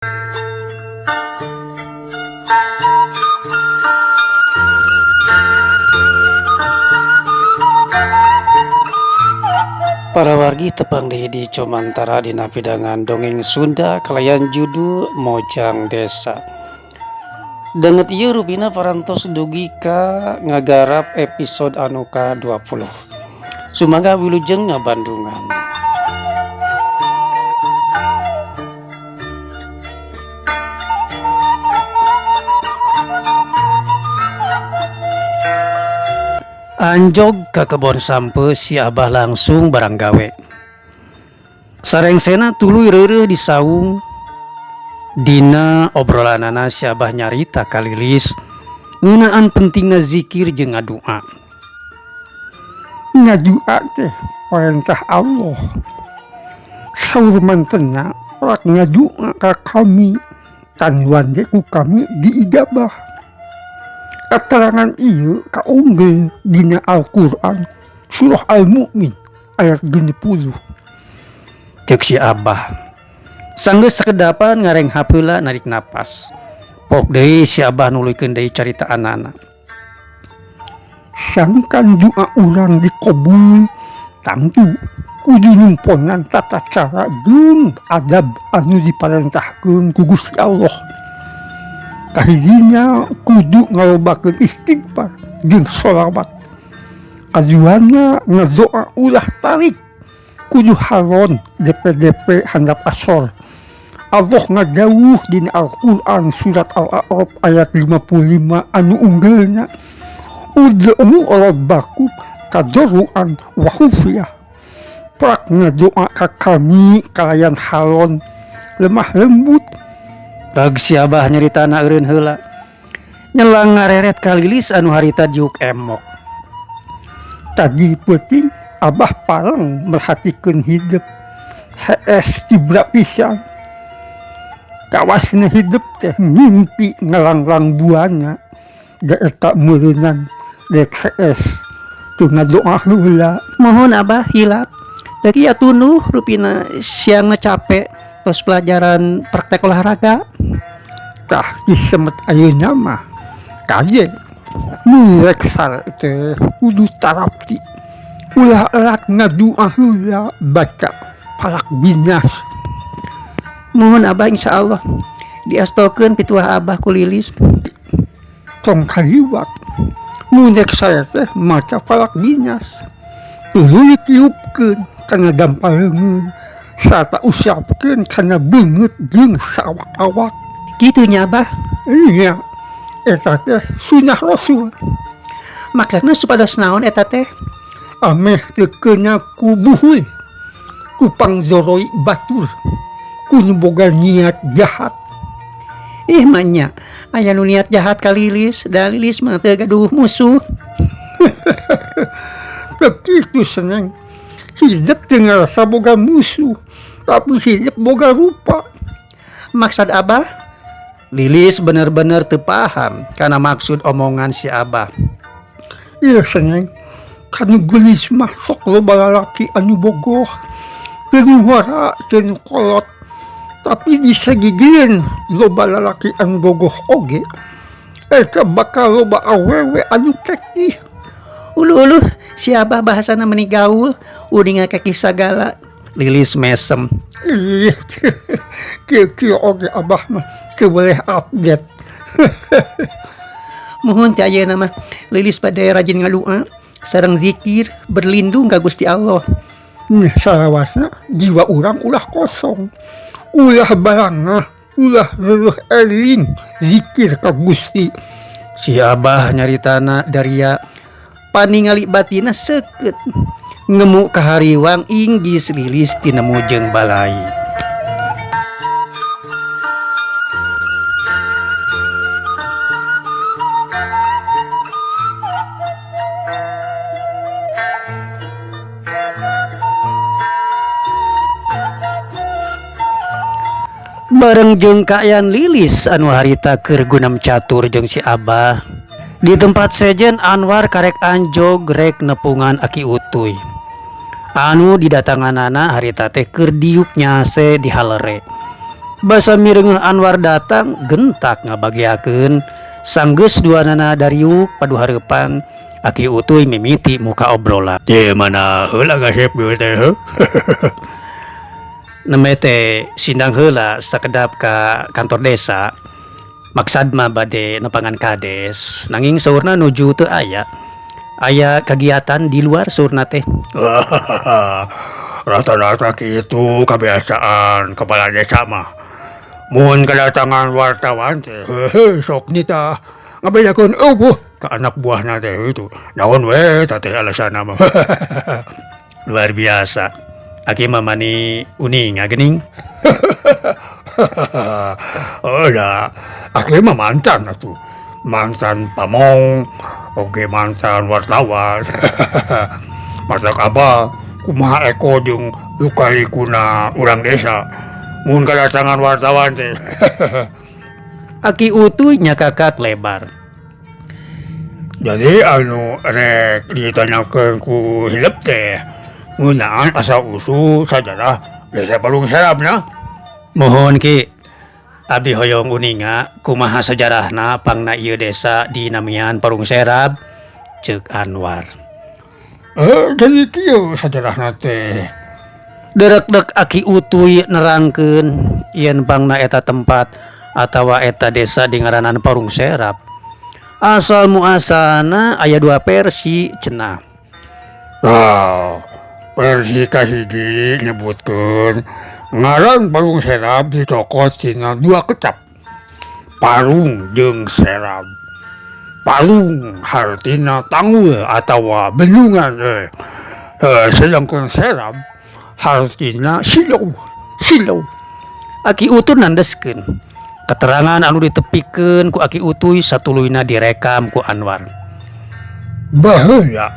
Para wargi tepang di Comantara dina pidangan dongeng Sunda kalayan judul Mojang Desa. Denget ieu rupina parantos dugi ka ngagarap episode anu ka-20. Sumangga wilujeng ngabandungan. Anjog ka kebon sampe si Abah langsung barang gawe. Sarengsena tuluy reureuh di saung. Dina obrolanana si Abah nyarita ka Lilis ngeunaan pentingna zikir jeung ngadua. Ngadua teh perintah Allah. Saur mantena prak ngadua ka kami tanuan ge ku kami diijabah. Keterangan ieu kaunggul dina Al-Qur'an surah Al-Mu'min ayat 20. Ceuk si Abah. Sanggeus sakedapan ngareng hapeula narik napas. Pok deui si Abah nuluykeun deui carita anana. Sangkan doa urang dikabul, tangtu kudu numponan tata cara jeung adab anu diparentahkeun ku Gusti Allah. Kahidinya kudu ngalobakeun istighfar jeung sholawat. Kaduana ngadoa ulah tarik kudu halon DP handap asor. Allah ngadawuh dina Al-Qur'an surat Al-A'raf ayat 55 anu unggelna ud'u rabbakum tadarruan wa khufyah. Prak ngadoa ka kami kalayan halon lemah lembut. Rag si Abah nyaritana eureun heula. Nyelang ngareret ka Lilis anu harita jiuk emok. Tadi penting Abah pareng merhatikeun hidup. Hees cibra pisan. Kawasna hidup teh mimpi ngalanglang buana. Da eta meureunan dek hees. Tu ngadoa heula. Mohon Abah hilap. Dari atunuh rupina siang capek tos pelajaran praktek olahraga. Tah disemet ayeuna mah kaje mulek sare teh kudu tarapti ulah elat ngadua heula baca palak binas. Mohon Abah insyaallah diastokeun pituah Abah ku Lilis. Tong kaliwat mulek sare teh maca palak binas tuluy tiupkeun kana dampareungeun sarta usapkeun kana beungeut jeung sawak-awak. Gitunya Abah. Iya, eta teh sunnah Rasul. Maksudna supados naon eta teh? Ameh teu keuna ku buhul, ku pangzoroi batur, ku nu boga niat jahat. Ih manya, aya nu niat jahat ka Lilis, da Lilis mah teu gaduh musuh. Begitu seneng. Hidup teu ngarasa boga musuh, tapi hidup boga rupa. Maksud Abah? Lilis bener-bener teu paham kana maksud omongan si Abah. Iya seneng, kanu gelis mah sok loba lalaki anu bogoh, teu wara teu kolot, tapi disagigieun loba lalaki anu bogoh oge, eta bakal loba awewe anu kekih. Uluh si Abah bahasana meuni gaul, uring kaki sagala. Lilis mesem. Ih, kieu oge Abah mah teu boleh update. Mohon ti ayeuna mah Lilis bade rajin ngadua sareng zikir berlindung ka Gusti Allah. Salawasna jiwa urang ulah kosong, ulah barangah, ulah leueuh eling zikir ka Gusti. Si Abah nyaritana daria paningali batina seukeut ngemu kahariwang inggis Lilis tina mujeng balai. Bareng jeung kaayan Lilis anu harita keur gunam catur jeung si Abah. Di tempat sejen Anwar karek anjog rek nepungan aki utuy. Anu didatanganana harita teh keur diuk nyase di halere. Basa mireng Anwar datang gentak ngabagiakeun sanggeus duanana dariuk paduhareupan Aki Utuy mimiti muka obrolan. Di mana heula gasep ieu teh? Nembe teh sindang heula sakedap ka kantor desa. Maksad mah bade nepangan kades, nanging saurna nuju teu aya. Aya kegiatan di luar saurna teh. Rata-rata kitu kebiasaan kepala desa mah. Mun kedatangan wartawan teh, sok nita ngabedakeun eueuh ka anak buahna teh itu. Naon we teh alasanna mah. Luar biasa. Aki mamani uning geuning. Oh dah, aku mah mantan atuh. Mantan pamong, oke mantan wartawan. Masak apa? Kumaha eko jeung luka-likuna urang desa. Mun kedatangan wartawan teh. Aki Utuy nyakakak lebar. Jadi anu rek ditanyakeun ku hilep teh ngeunaan asal usul sajarah desa Parung Serapna. Mohon Ki, abdi hoyong uninga kumaha sejarahna pangna ieu desa di namian Parung Serap, ceuk Anwar. Jadi kieu sajarahna teh. Derek-dek Aki Utuy nerangkeun yen pangna eta tempat atawa eta desa di ngaranan Parung Serap. Asal muasalna aya 2 versi cenah. Versi kahiji nyebutkeun ngaran Parung Serap dicokot tina 2 kecap. Parung jeung Serap. Parung hartina tanggul atawa bendungan. Sedangkan Serap hartina silau. Aki Utuy nandeskeun. Keterangan anu ditepikeun ku Aki Utuy satuluyna direkam ku Anwar. Bahaya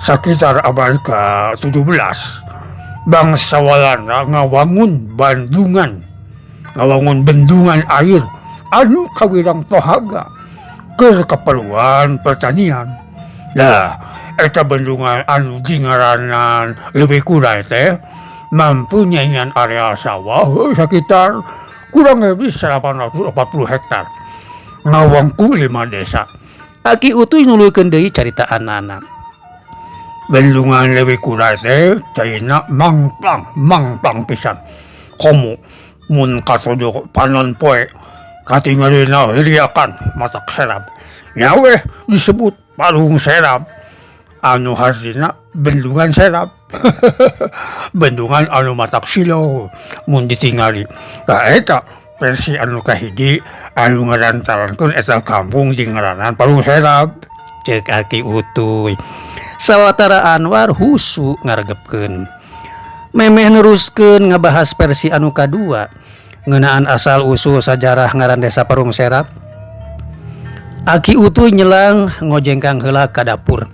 sekitar abad ke-17 bangsawalanna ngawangun bendungan air anu kawirang tohaga keur keperluan pertanian. Nah, eta bendungan anu dingaranan leuwih kurang teh mampu nyaingan area sawah sekitar kurang lebih 840 hektar. Ngawangku 5 desa. Aki Utuy nuluykeun deui caritaannana. Bendungan leuwih kurang teh caina mangplang pisan. Komo mun katujuh panon poe katingalina liriakan matak Serap. Nyawe disebut Parung Serap. Anu hasilna bendungan Serap. Bendungan anu matak silau mun ditingali. Nah eta versi anu kahiji anu ngarantarankeun eta kampung di ngaranan Parung Serap. Ceuk Aki Utuy. Sawatara Anwar husu ngaregepkeun. Memeh neruskeun ngabahas versi anu kadua ngeunaan asal usul sajarah ngaran desa Parung Serap. Aki Utuy nyelang ngojengkang heula ka dapur.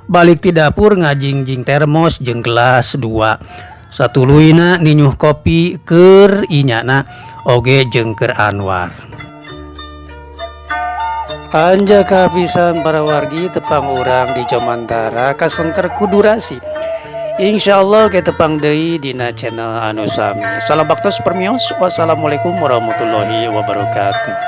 Balik ti dapur ngajingjing termos jeung gelas 2. Satuluyna ninyuh kopi keur inyana oge jeung keur Anwar. Anja kahabisan para wargi tepang urang di Jomantara kasengker ku durasi. Insyaallah ke tepang deui dina channel anu sami. Salam baktos permios. Wassalamualaikum warahmatullahi wabarakatuh.